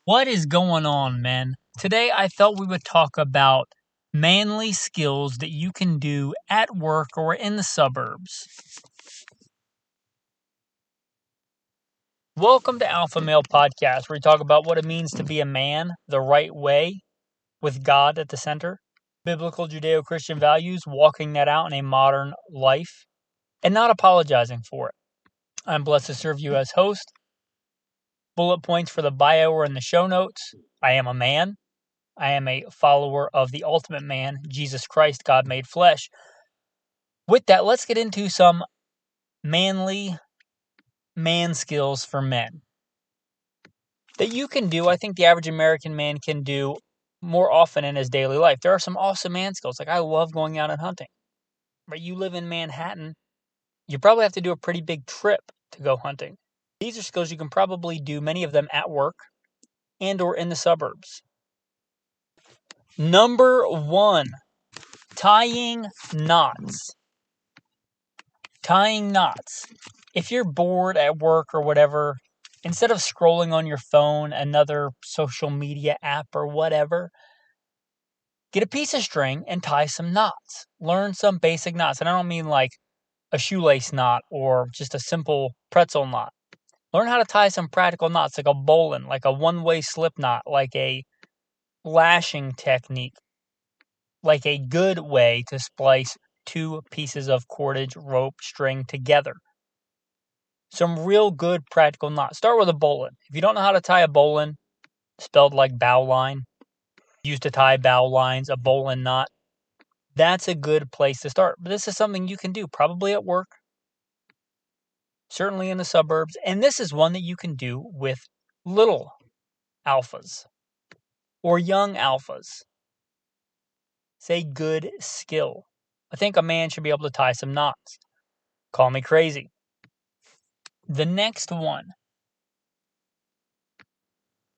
What is going on, men? Today I thought we would talk about manly skills that you can do at work or in the suburbs. Welcome to Alpha Male Podcast, where we talk about what it means to be a man the right way, with God at the center, biblical Judeo Christian values, walking that out in a modern life, and not apologizing for it. I'm blessed to serve you as host. Bullet points for the bio are in the show notes. I am a man. I am a follower of the ultimate man, Jesus Christ, God made flesh. With that, let's get into some manly man skills for men that you can do. I think the average American man can do more often in his daily life. There are some awesome man skills. Like I love going out and hunting. But you live in Manhattan, you probably have to do a pretty big trip to go hunting. These are skills you can probably do, many of them at work and or in the suburbs. Number 1, tying knots. Tying knots. If you're bored at work or whatever, instead of scrolling on your phone, another social media app or whatever, get a piece of string and tie some knots. Learn some basic knots. And I don't mean like a shoelace knot or just a simple pretzel knot. Learn how to tie some practical knots like a bowline, like a one-way slip knot, like a lashing technique, like a good way to splice two pieces of cordage, rope, string together. Some real good practical knots. Start with a bowline. If you don't know how to tie a bowline, spelled like bowline, used to tie bow lines, a bowline knot, that's a good place to start. But this is something you can do probably at work, certainly in the suburbs, and this is one that you can do with little alphas or young alphas. It's a good skill. I think a man should be able to tie some knots. Call me crazy. The next one,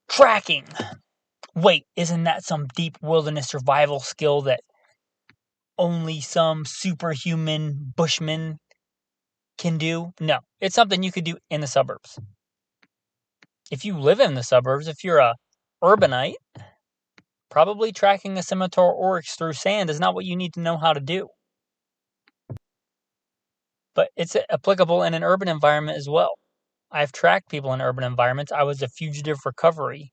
tracking. Wait, isn't that some deep wilderness survival skill that only some superhuman bushman can do? No, it's something you could do in the suburbs. If you live in the suburbs, if you're a urbanite, probably tracking a scimitar oryx through sand is not what you need to know how to do. But it's applicable in an urban environment as well. I've tracked people in urban environments. I was a fugitive recovery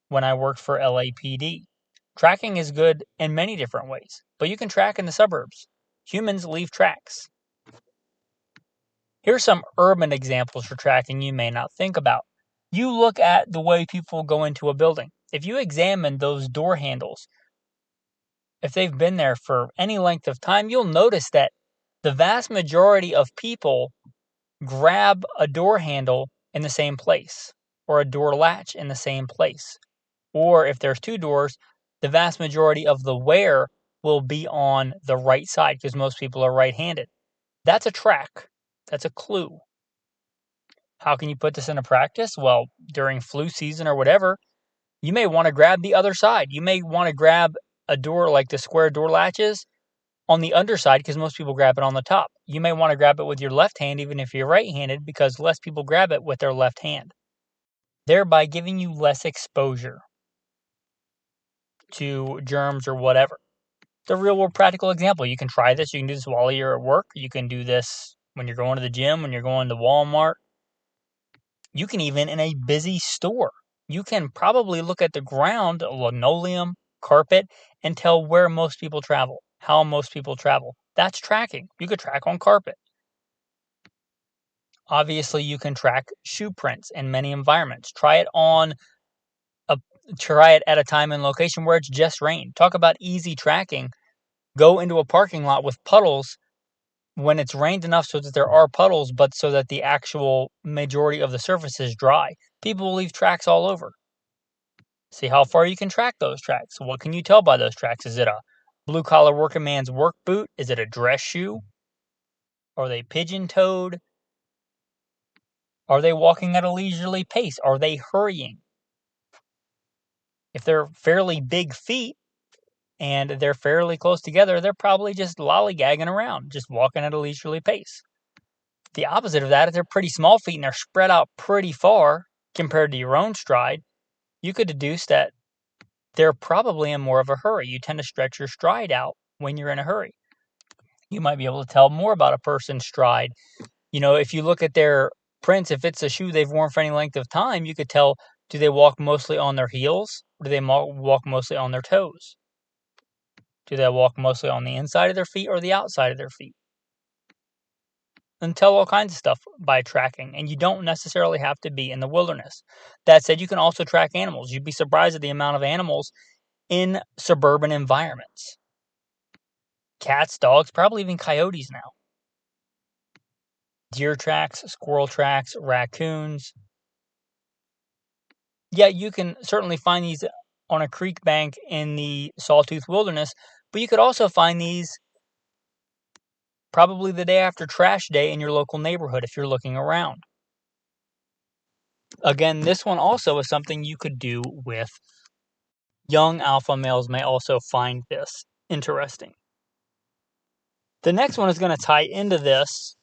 when I worked for L.A.P.D. Tracking is good in many different ways, but you can track in the suburbs. Humans leave tracks. Here's some urban examples for tracking you may not think about. You look at the way people go into a building. If you examine those door handles, if they've been there for any length of time, you'll notice that the vast majority of people grab a door handle in the same place or a door latch in the same place. Or if there's two doors, the vast majority of the wear will be on the right side because most people are right-handed. That's a track. That's a clue. How can you put this into practice? Well, during flu season or whatever, you may want to grab the other side. You may want to grab a door like the square door latches on the underside because most people grab it on the top. You may want to grab it with your left hand even if you're right-handed because less people grab it with their left hand, thereby giving you less exposure to germs or whatever. It's a real-world practical example. You can try this. You can do this while you're at work. You can do this when you're going to the gym, when you're going to Walmart. You can even in a busy store. You can probably look at the ground, linoleum, carpet, and tell where most people travel, how most people travel. That's tracking. You could track on carpet. Obviously, you can track shoe prints in many environments. Try it at a time and location where it's just rain. Talk about easy tracking. Go into a parking lot with puddles when it's rained enough so that there are puddles, but so that the actual majority of the surface is dry. People will leave tracks all over. See how far you can track those tracks. What can you tell by those tracks? Is it a blue-collar working man's work boot? Is it a dress shoe? Are they pigeon-toed? Are they walking at a leisurely pace? Are they hurrying? If they're fairly big feet and they're fairly close together, they're probably just lollygagging around, just walking at a leisurely pace. The opposite of that, if they're pretty small feet and they're spread out pretty far, compared to your own stride, you could deduce that they're probably in more of a hurry. You tend to stretch your stride out when you're in a hurry. You might be able to tell more about a person's stride. If you look at their prints, if it's a shoe they've worn for any length of time, you could tell, do they walk mostly on their heels or do they walk mostly on their toes? Do they walk mostly on the inside of their feet or the outside of their feet? And tell all kinds of stuff by tracking, and you don't necessarily have to be in the wilderness. That said, you can also track animals. You'd be surprised at the amount of animals in suburban environments. Cats, dogs, probably even coyotes now. Deer tracks, squirrel tracks, raccoons. Yeah, you can certainly find these on a creek bank in the Sawtooth Wilderness, but you could also find these probably the day after trash day in your local neighborhood if you're looking around. Again, this one also is something you could do with young alpha males. May also find this interesting. The next one is going to tie into this.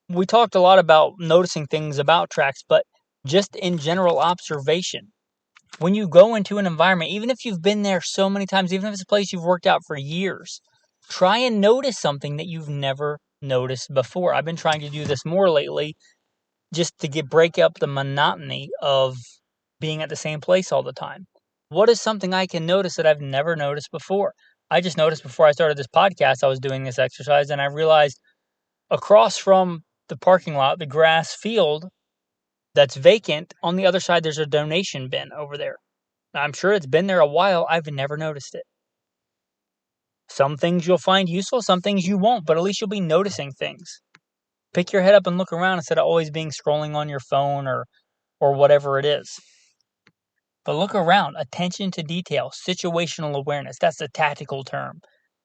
We talked a lot about noticing things about tracks, but just in general observation. When you go into an environment, even if you've been there so many times, even if it's a place you've worked out for years, try and notice something that you've never noticed before. I've been trying to do this more lately just to break up the monotony of being at the same place all the time. What is something I can notice that I've never noticed before? I just noticed before I started this podcast, I was doing this exercise and I realized across from the parking lot, the grass field that's vacant, on the other side, there's a donation bin over there. I'm sure it's been there a while. I've never noticed it. Some things you'll find useful, some things you won't, but at least you'll be noticing things. Pick your head up and look around instead of always being scrolling on your phone or whatever it is. But look around. Attention to detail. Situational awareness. That's a tactical term.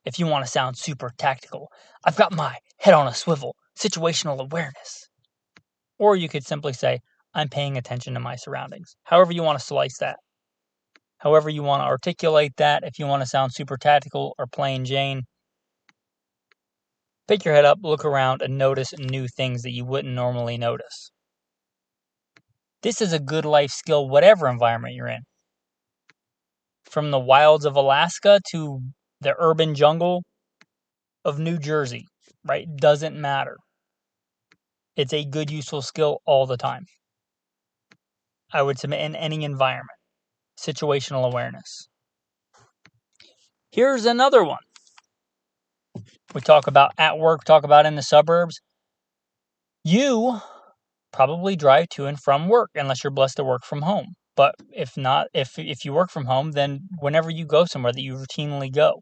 If you want to sound super tactical. I've got my head on a swivel. Situational awareness. Or you could simply say, I'm paying attention to my surroundings. However you want to slice that. However you want to articulate that. If you want to sound super tactical or plain Jane. Pick your head up, look around, and notice new things that you wouldn't normally notice. This is a good life skill, whatever environment you're in. From the wilds of Alaska to the urban jungle of New Jersey, right? Doesn't matter. It's a good, useful skill all the time. I would submit in any environment. Situational awareness. Here's another one. We talk about at work, talk about in the suburbs. You probably drive to and from work unless you're blessed to work from home. But if not, if you work from home, then whenever you go somewhere that you routinely go,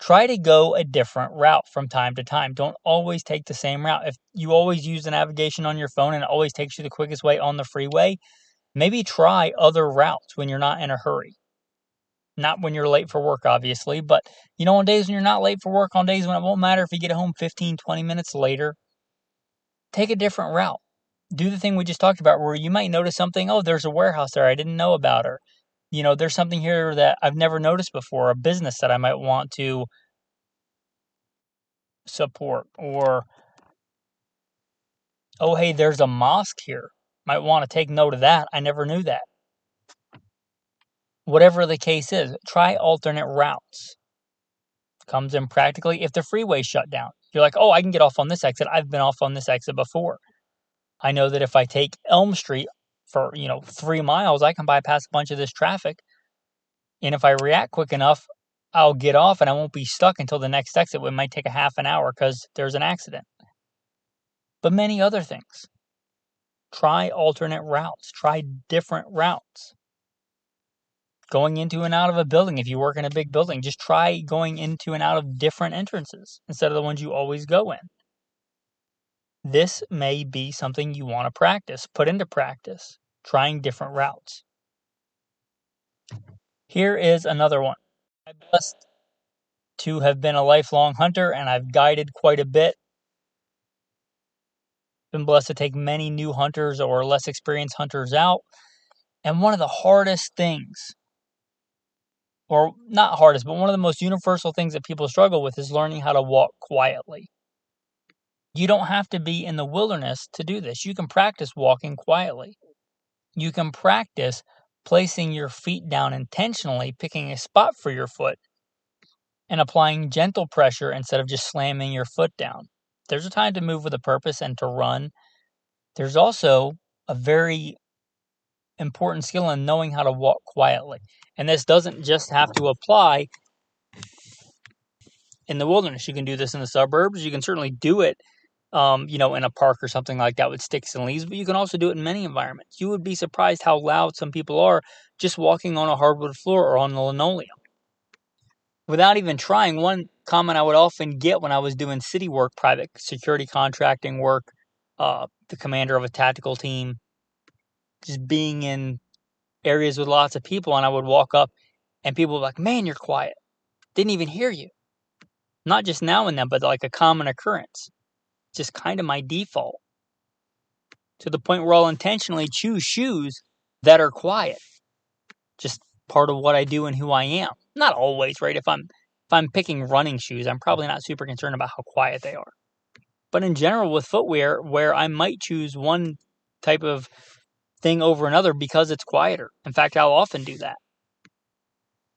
try to go a different route from time to time. Don't always take the same route. If you always use the navigation on your phone and it always takes you the quickest way on the freeway, maybe try other routes when you're not in a hurry. Not when you're late for work, obviously, but on days when you're not late for work, on days when it won't matter if you get home 15, 20 minutes later, take a different route. Do the thing we just talked about where you might notice something, oh, there's a warehouse there I didn't know about, or, there's something here that I've never noticed before, a business that I might want to support, or, oh, hey, there's a mosque here. Might want to take note of that. I never knew that. Whatever the case is, try alternate routes. Comes in practically if the freeway's shut down. You're like, oh, I can get off on this exit. I've been off on this exit before. I know that if I take Elm Street for, 3 miles, I can bypass a bunch of this traffic. And if I react quick enough, I'll get off and I won't be stuck until the next exit. It might take a half an hour because there's an accident. But many other things. Try alternate routes. Try different routes. Going into and out of a building. If you work in a big building, just try going into and out of different entrances instead of the ones you always go in. This may be something you want to practice, put into practice, trying different routes. Here is another one. I'm blessed to have been a lifelong hunter, and I've guided quite a bit. Been blessed to take many new hunters or less experienced hunters out. And one of the hardest things, or not hardest, but one of the most universal things that people struggle with is learning how to walk quietly. You don't have to be in the wilderness to do this. You can practice walking quietly. You can practice placing your feet down intentionally, picking a spot for your foot, and applying gentle pressure instead of just slamming your foot down. There's a time to move with a purpose and to run. There's also a very important skill in knowing how to walk quietly. And this doesn't just have to apply in the wilderness. You can do this in the suburbs. You can certainly do it, in a park or something like that with sticks and leaves, but you can also do it in many environments. You would be surprised how loud some people are just walking on a hardwood floor or on the linoleum. Without even trying, one comment I would often get when I was doing city work, private security contracting work, the commander of a tactical team, just being in areas with lots of people, and I would walk up and people would be like, "Man, you're quiet. Didn't even hear you." Not just now and then, but like a common occurrence. Just kind of my default. To the point where I'll intentionally choose shoes that are quiet. Just part of what I do and who I am. Not always, right? If I'm picking running shoes, I'm probably not super concerned about how quiet they are. But in general, with footwear, where I might choose one type of thing over another because it's quieter. In fact, I'll often do that.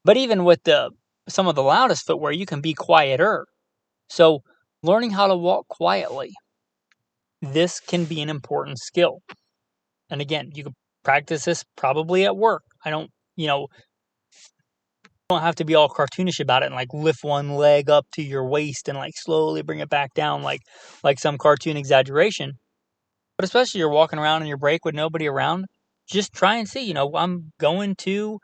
But even with some of the loudest footwear, you can be quieter. So learning how to walk quietly, this can be an important skill. And again, you can practice this probably at work. I don't have to be all cartoonish about it and like lift one leg up to your waist and like slowly bring it back down like some cartoon exaggeration. But especially you're walking around in your break with nobody around, just try and see, I'm going to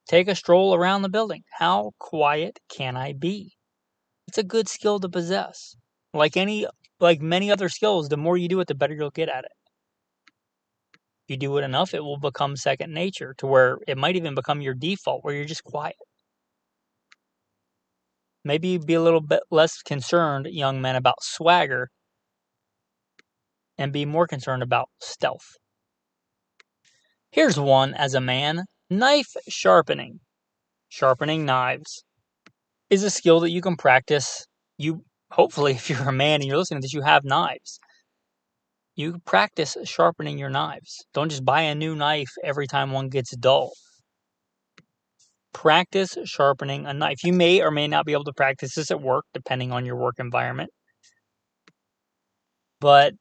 take a stroll around the building. How quiet can I be? It's a good skill to possess. Like many other skills, the more you do it, the better you'll get at it. You do it enough, it will become second nature to where it might even become your default, where you're just quiet. Maybe be a little bit less concerned, young men, about swagger and be more concerned about stealth. Here's one as a man. Knife sharpening. Sharpening knives is a skill that you can practice. Hopefully, if you're a man and you're listening to this, you have knives. You practice sharpening your knives. Don't just buy a new knife every time one gets dull. Practice sharpening a knife. You may or may not be able to practice this at work, depending on your work environment. But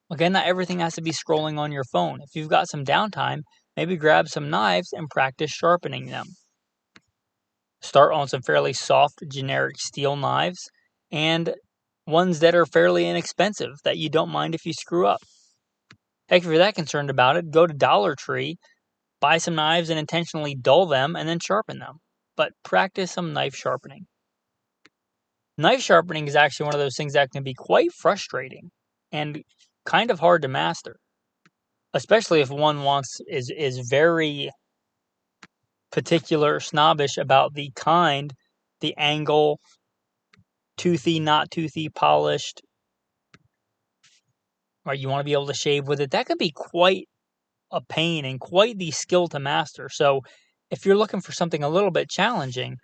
again, not everything has to be scrolling on your phone. If you've got some downtime, maybe grab some knives and practice sharpening them. Start on some fairly soft, generic steel knives and ones that are fairly inexpensive that you don't mind if you screw up. Heck, if you're that concerned about it, go to Dollar Tree, buy some knives and intentionally dull them and then sharpen them. But practice some knife sharpening. Knife sharpening is actually one of those things that can be quite frustrating and kind of hard to master, especially if one is very particular, snobbish about the kind, the angle, toothy, not toothy, polished, or you want to be able to shave with it. That could be quite a pain and quite the skill to master. So if you're looking for something a little bit challenging,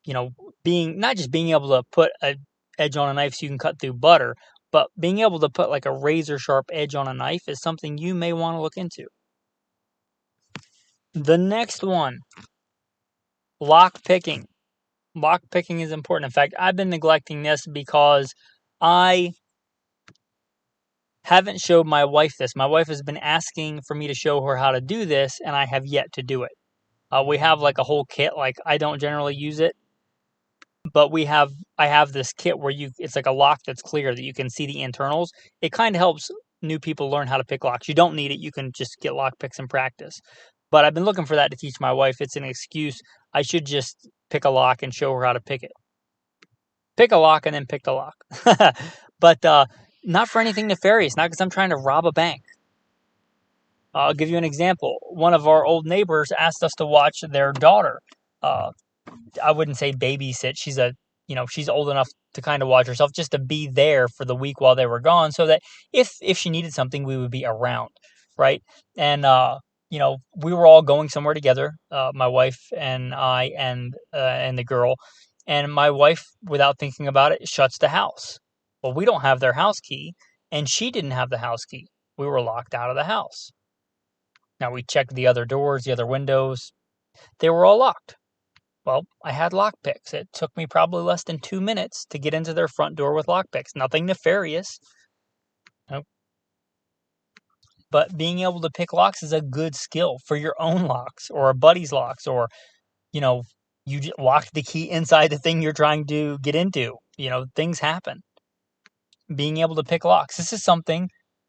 not just being able to put an edge on a knife so you can cut through butter, but being able to put like a razor sharp edge on a knife is something you may want to look into. The next one, lock picking. Lock picking is important. In fact, I've been neglecting this because I haven't showed my wife this. My wife has been asking for me to show her how to do this, and I have yet to do it. We have like a whole kit. Like I don't generally use it, but I have this kit where it's like a lock that's clear that you can see the internals. It kind of helps new people learn how to pick locks. You don't need it. You can just get lock picks and practice. But I've been looking for that to teach my wife. It's an excuse. I should just pick a lock and show her how to pick it. Pick a lock and then pick the lock. But not for anything nefarious. Not because I'm trying to rob a bank. I'll give you an example. One of our old neighbors asked us to watch their daughter. I wouldn't say babysit. She's old enough to kind of watch herself, just to be there for the week while they were gone, so that if she needed something, we would be around, right? And we were all going somewhere together, my wife and I and the girl, and my wife, without thinking about it, shuts the house. Well, we don't have their house key, and she didn't have the house key. we were locked out of the house. Now we checked the other doors, the other windows. They were all locked. Well, I had lockpicks. It took me probably less than 2 minutes to get into their front door with lockpicks. Nothing nefarious. Nope. But being able to pick locks is a good skill for your own locks or a buddy's locks, or, you just lock the key inside the thing you're trying to get into. Things happen. Being able to pick locks. This is something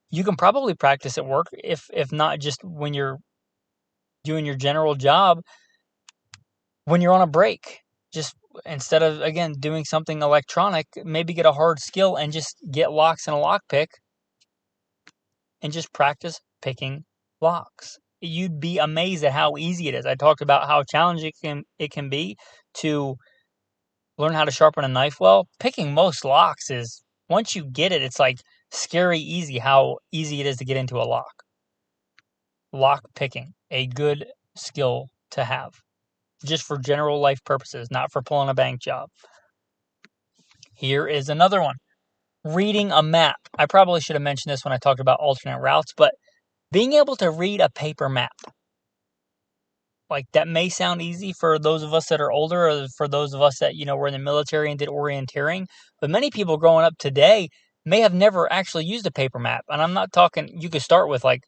you can probably practice at work, if not just when you're doing your general job, when you're on a break. Just instead of, again, doing something electronic, maybe get a hard skill and just get locks and a lockpick and just practice picking locks. You'd be amazed at how easy it is. I talked about how challenging it can be to learn how to sharpen a knife well. Picking most locks is, once you get it, it's like scary easy how easy it is to get into a lock. Lock picking, a good skill to have, just for general life purposes, not for pulling a bank job. Here is another one. Reading a map. I probably should have mentioned this when I talked about alternate routes, but being able to read a paper map. Like, that may sound easy for those of us that are older, or for those of us that, were in the military and did orienteering. But many people growing up today may have never actually used a paper map. And I'm not talking, you could start with, like,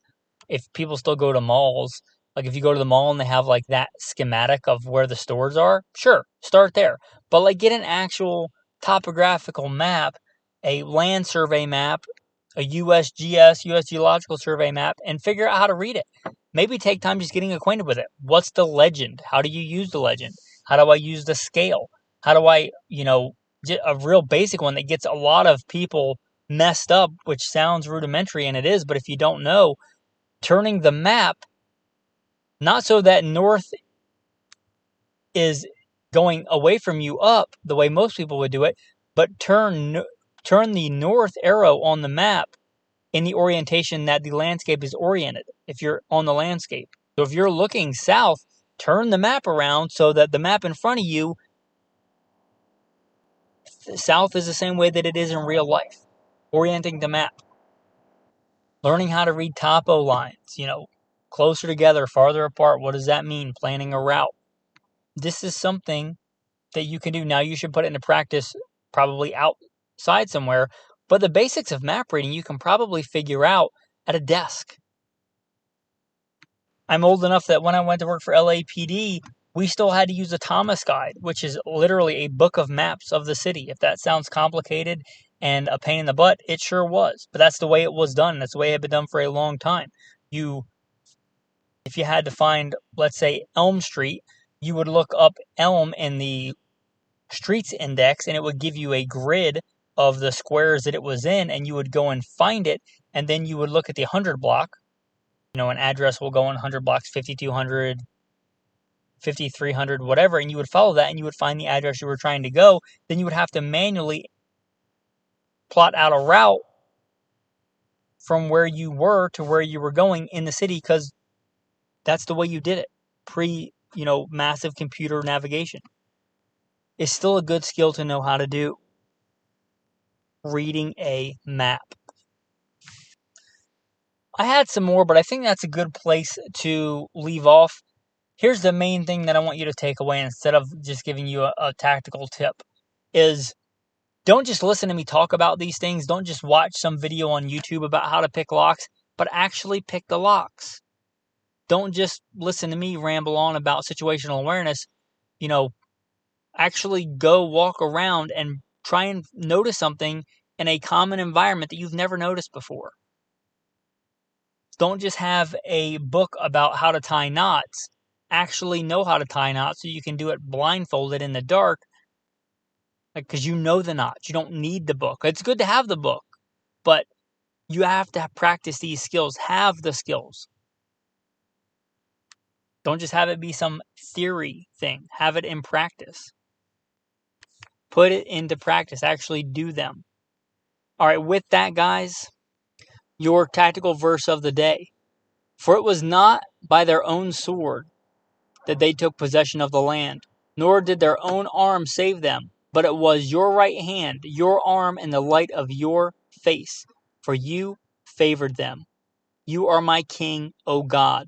if people still go to malls, like if you go to the mall and they have like that schematic of where the stores are, sure, start there. But like, get an actual topographical map, a land survey map, a USGS, US Geological Survey map, and figure out how to read it. Maybe take time just getting acquainted with it. What's the legend? How do you use the legend? How do I use the scale? How do I, a real basic one that gets a lot of people messed up, which sounds rudimentary, and it is, but if you don't know, turning the map, not so that north is going away from you up the way most people would do it, but turn the north arrow on the map in the orientation that the landscape is oriented, if you're on the landscape. So if you're looking south, turn the map around so that the map in front of you, south is the same way that it is in real life. Orienting the map. Learning how to read topo lines, closer together, farther apart. What does that mean? Planning a route. This is something that you can do. Now, you should put it into practice probably outside somewhere, but the basics of map reading you can probably figure out at a desk. I'm old enough that when I went to work for L.A.P.D, we still had to use a Thomas guide, which is literally a book of maps of the city. If that sounds complicated and a pain in the butt, it sure was. But that's the way it was done. That's the way it had been done for a long time. If you had to find, let's say, Elm Street, you would look up Elm in the streets index, and it would give you a grid of the squares that it was in, and you would go and find it, and then you would look at the 100 block. An address will go in 100 blocks, 5200, 5300, whatever, and you would follow that, and you would find the address you were trying to go. Then you would have to manually plot out a route from where you were to where you were going in the city, because that's the way you did it. Massive computer navigation. It's still a good skill to know how to do. Reading a map. I had some more, but I think that's a good place to leave off. Here's the main thing that I want you to take away, instead of just giving you a tactical tip, is don't just listen to me talk about these things. Don't just watch some video on YouTube about how to pick locks, but actually pick the locks. Don't just listen to me ramble on about situational awareness. Actually go walk around and try and notice something in a common environment that you've never noticed before. Don't just have a book about how to tie knots. Actually know how to tie knots so you can do it blindfolded in the dark, because you know the knots. You don't need the book. It's good to have the book, but you have to practice these skills. Have the skills. Don't just have it be some theory thing. Have it in practice. Put it into practice. Actually do them. All right, with that, guys, your tactical verse of the day. For it was not by their own sword that they took possession of the land, nor did their own arm save them, but it was your right hand, your arm, and the light of your face, for you favored them. You are my King, O God.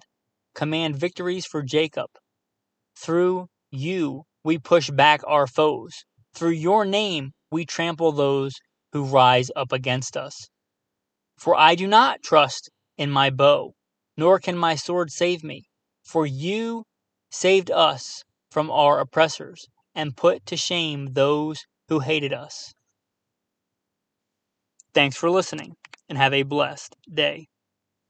Command victories for Jacob. Through you we push back our foes. Through your name we trample those who rise up against us. For I do not trust in my bow, nor can my sword save me. For you saved us from our oppressors and put to shame those who hated us. Thanks for listening, and have a blessed day.